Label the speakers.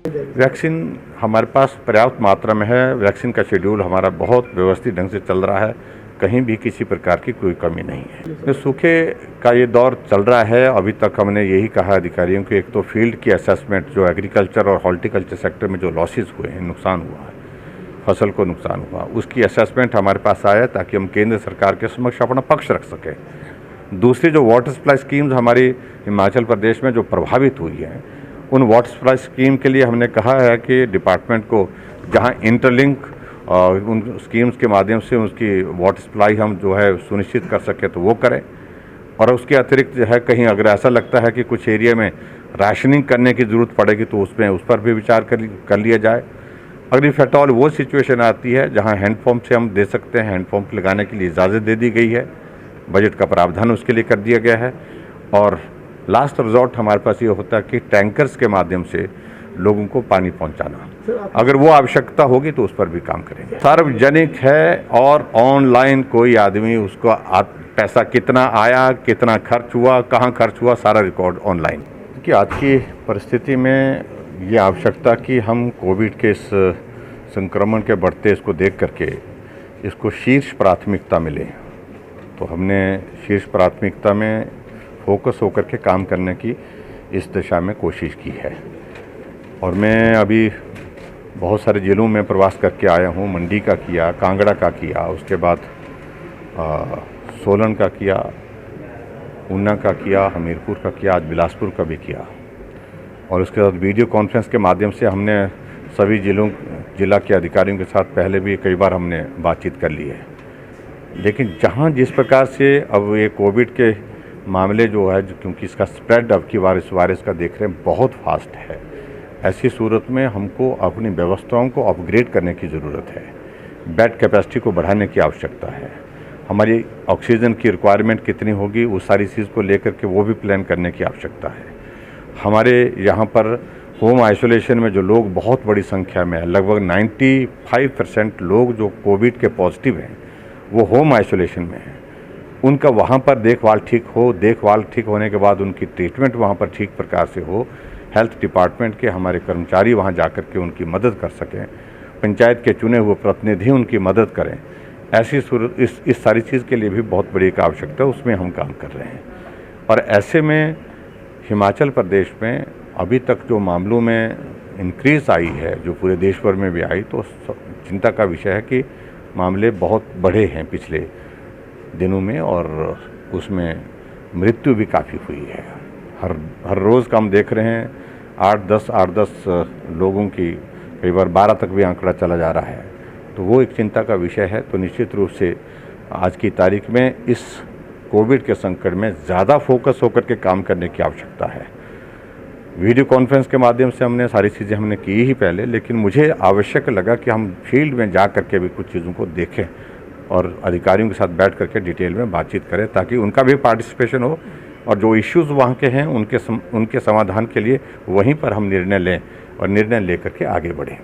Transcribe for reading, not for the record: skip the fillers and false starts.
Speaker 1: Vaccine हमारे पास पर्याप्त मात्रा में है। वैक्सीन का शेड्यूल हमारा बहुत व्यवस्थित ढंग से चल रहा है, कहीं भी किसी प्रकार की कोई कमी नहीं है। तो सूखे का ये दौर चल रहा है। अभी तक हमने यही कहा अधिकारियों को, एक तो फील्ड की असेसमेंट, जो एग्रीकल्चर और हॉर्टिकल्चर सेक्टर में जो लॉसेस हुए हैं, नुकसान हुआ है, फसल को नुकसान हुआ, उसकी असेसमेंट हमारे पास आया ताकि हम केंद्र सरकार के समक्ष अपना पक्ष रख सकें। दूसरी जो वाटर सप्लाई स्कीम्स हमारी हिमाचल प्रदेश में जो प्रभावित हुई हैं, उन वाटर सप्लाई स्कीम के लिए हमने कहा है कि डिपार्टमेंट को जहां इंटरलिंक उन स्कीम्स के माध्यम से उसकी वाटर सप्लाई हम जो है सुनिश्चित कर सकें तो वो करें। और उसके अतिरिक्त जो है कहीं अगर ऐसा लगता है कि कुछ एरिया में राशनिंग करने की ज़रूरत पड़ेगी तो उस पर भी विचार कर लिया जाए। अगर इफ एट ऑल वो सिचुएशन आती है जहां हैंडपम्प से हम दे सकते हैं, हैंडपम्प लगाने के लिए इजाज़त दे दी गई है, बजट का प्रावधान उसके लिए कर दिया गया है। और लास्ट रिजॉर्ट हमारे पास ये होता है कि टैंकर्स के माध्यम से लोगों को पानी पहुंचाना, अगर वो आवश्यकता होगी तो उस पर भी काम करेंगे। सार्वजनिक है और ऑनलाइन कोई आदमी उसको पैसा कितना आया, कितना खर्च हुआ, कहाँ खर्च हुआ, सारा रिकॉर्ड ऑनलाइन। कि आज की परिस्थिति में ये आवश्यकता कि हम कोविड के इस संक्रमण के बढ़ते इसको देख करके इसको शीर्ष प्राथमिकता मिले, तो हमने शीर्ष प्राथमिकता में फोकस होकर के काम करने की इस दिशा में कोशिश की है। और मैं अभी बहुत सारे ज़िलों में प्रवास करके आया हूँ। मंडी का किया, कांगड़ा का किया, उसके बाद सोलन का किया, ऊना का किया, हमीरपुर का किया, आज बिलासपुर का भी किया। और उसके बाद वीडियो कॉन्फ्रेंस के माध्यम से हमने सभी जिला के अधिकारियों के साथ पहले भी कई बार हमने बातचीत कर ली है। लेकिन जहाँ जिस प्रकार से अब ये कोविड के मामले जो है, क्योंकि इसका स्प्रेड अब की बार इस वायरस का देख रहे हैं बहुत फास्ट है, ऐसी सूरत में हमको अपनी व्यवस्थाओं को अपग्रेड करने की ज़रूरत है। बेड कैपेसिटी को बढ़ाने की आवश्यकता है। हमारी ऑक्सीजन की रिक्वायरमेंट कितनी होगी, उस सारी चीज़ को लेकर के वो भी प्लान करने की आवश्यकता है। हमारे यहाँ पर होम आइसोलेशन में जो लोग बहुत बड़ी संख्या में है, लगभग 95% लोग जो कोविड के पॉजिटिव हैं वो होम आइसोलेशन में हैं। उनका वहाँ पर देखभाल ठीक होने के बाद उनकी ट्रीटमेंट वहाँ पर ठीक प्रकार से हो, हेल्थ डिपार्टमेंट के हमारे कर्मचारी वहाँ जाकर के उनकी मदद कर सकें, पंचायत के चुने हुए प्रतिनिधि उनकी मदद करें। ऐसी सूरत इस सारी चीज़ के लिए भी बहुत बड़ी एक आवश्यकता है, उसमें हम काम कर रहे हैं। और ऐसे में हिमाचल प्रदेश में अभी तक जो मामलों में इंक्रीज़ आई है, जो पूरे देश भर में भी आई, तो चिंता का विषय है कि मामले बहुत बढ़े हैं पिछले दिनों में और उसमें मृत्यु भी काफ़ी हुई है। हर रोज़ का हम देख रहे हैं 8-10 लोगों की, कई बार 12 तक भी आंकड़ा चला जा रहा है। तो वो एक चिंता का विषय है। तो निश्चित रूप से आज की तारीख में इस कोविड के संकट में ज़्यादा फोकस होकर के काम करने की आवश्यकता है। वीडियो कॉन्फ्रेंस के माध्यम से हमने सारी चीज़ें हमने की ही पहले, लेकिन मुझे आवश्यक लगा कि हम फील्ड में जा करके भी कुछ चीज़ों को देखें और अधिकारियों के साथ बैठ करके डिटेल में बातचीत करें, ताकि उनका भी पार्टिसिपेशन हो और जो इश्यूज़ वहाँ के हैं उनके समाधान के लिए वहीं पर हम निर्णय लें और निर्णय लेकर के आगे बढ़ें।